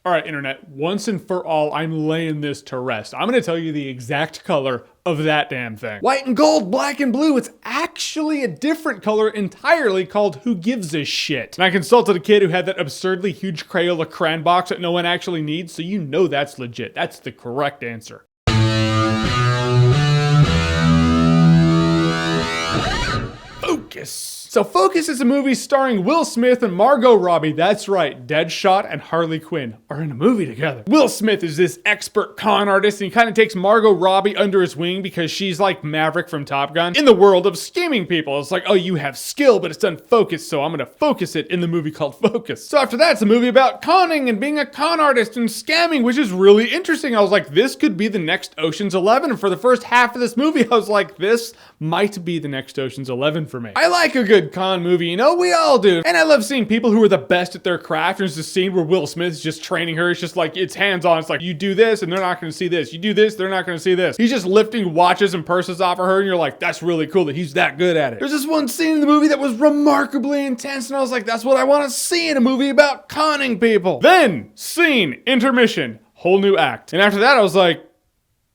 All right, internet, once and for all, I'm laying this to rest. I'm gonna tell you the exact color of that damn thing. White and gold, black and blue. It's actually a different color entirely called Who Gives a Shit. And I consulted a kid who had that absurdly huge Crayola crayon box that no one actually needs, so you know that's legit. That's the correct answer. Focus. So Focus is a movie starring Will Smith and Margot Robbie. That's right, Deadshot and Harley Quinn are in a movie together. Will Smith is this expert con artist, and he kind of takes Margot Robbie under his wing because she's like Maverick from Top Gun in the world of scheming people. It's like, oh, you have skill, but it's unfocused, so I'm gonna focus it in the movie called Focus. So after that, it's a movie about conning and being a con artist and scamming, which is really interesting. I was like, this could be the next Ocean's 11. And for the first half of this movie, I was like, this might be the next Ocean's 11 for me. I like a good con movie, you know, we all do. And I love seeing people who are the best at their craft. There's this scene where Will Smith is just training her. It's just like, it's hands-on. It's like, you do this and they're not going to see this. You do this, they're not going to see this. He's just lifting watches and purses off of her, and you're like, that's really cool that he's that good at it. There's this one scene in the movie that was remarkably intense, and I was like, that's what I want to see in a movie about conning people. Then, scene, intermission, whole new act. And after that, I was like,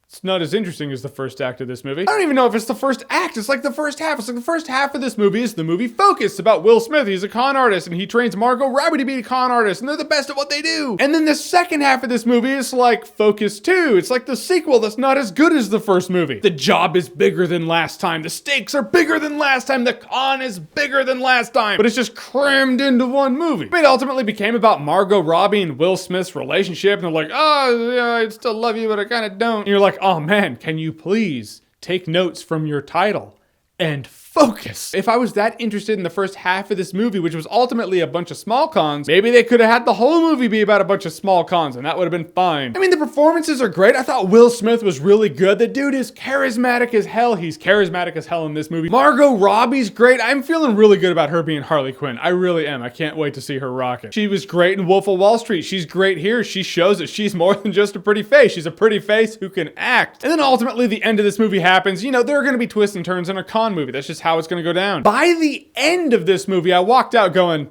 it's not as interesting as the first act of this movie. I don't even know if it's the first act. It's like the first half. It's like the first half of this movie is the movie Focus. It's about Will Smith. He's a con artist and he trains Margot Robbie to be a con artist, and they're the best at what they do. And then the second half of this movie is like Focus 2. It's like the sequel that's not as good as the first movie. The job is bigger than last time. The stakes are bigger than last time. The con is bigger than last time. But it's just crammed into one movie. It ultimately became about Margot Robbie and Will Smith's relationship, and they're like, oh, yeah, I still love you, but I kind of don't. And you're like, oh man, can you please take notes from your title and focus? If I was that interested in the first half of this movie, which was ultimately a bunch of small cons, maybe they could have had the whole movie be about a bunch of small cons, and that would have been fine. I mean, the performances are great. I thought Will Smith was really good. The dude is charismatic as hell. He's charismatic as hell in this movie. Margot Robbie's great. I'm feeling really good about her being Harley Quinn. I really am. I can't wait to see her rock it. She was great in Wolf of Wall Street. She's great here. She shows that she's more than just a pretty face. She's a pretty face who can act. And then ultimately the end of this movie happens. You know, there are going to be twists and turns in a con movie. That's just how it's going to go down. By the end of this movie, I walked out going,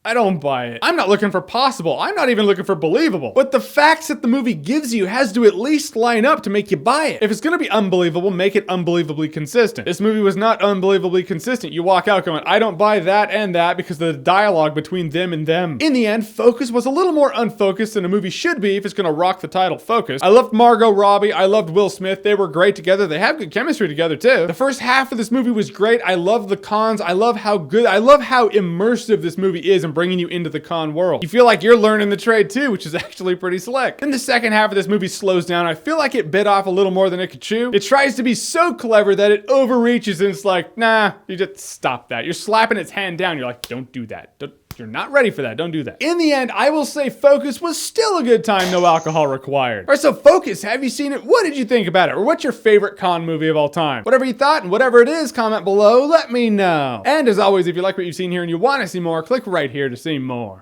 I don't buy it. I'm not looking for possible. I'm not even looking for believable. But the facts that the movie gives you has to at least line up to make you buy it. If it's gonna be unbelievable, make it unbelievably consistent. This movie was not unbelievably consistent. You walk out going, I don't buy that and that because of the dialogue between them and them. In the end, Focus was a little more unfocused than a movie should be if it's gonna rock the title Focus. I loved Margot Robbie. I loved Will Smith. They were great together. They have good chemistry together too. The first half of this movie was great. I love the cons. I love how immersive this movie is in bringing you into the con world. You feel like you're learning the trade too, which is actually pretty slick. Then the second half of this movie slows down. I feel like it bit off a little more than it could chew. It tries to be so clever that it overreaches, and it's like, nah, you just stop that. You're slapping its hand down. You're like, don't do that. You're not ready for that. Don't do that. In the end, I will say Focus was still a good time, no alcohol required. All right, so Focus, have you seen it? What did you think about it? Or what's your favorite con movie of all time? Whatever you thought and whatever it is, comment below, let me know. And as always, if you like what you've seen here and you want to see more, click right here to see more.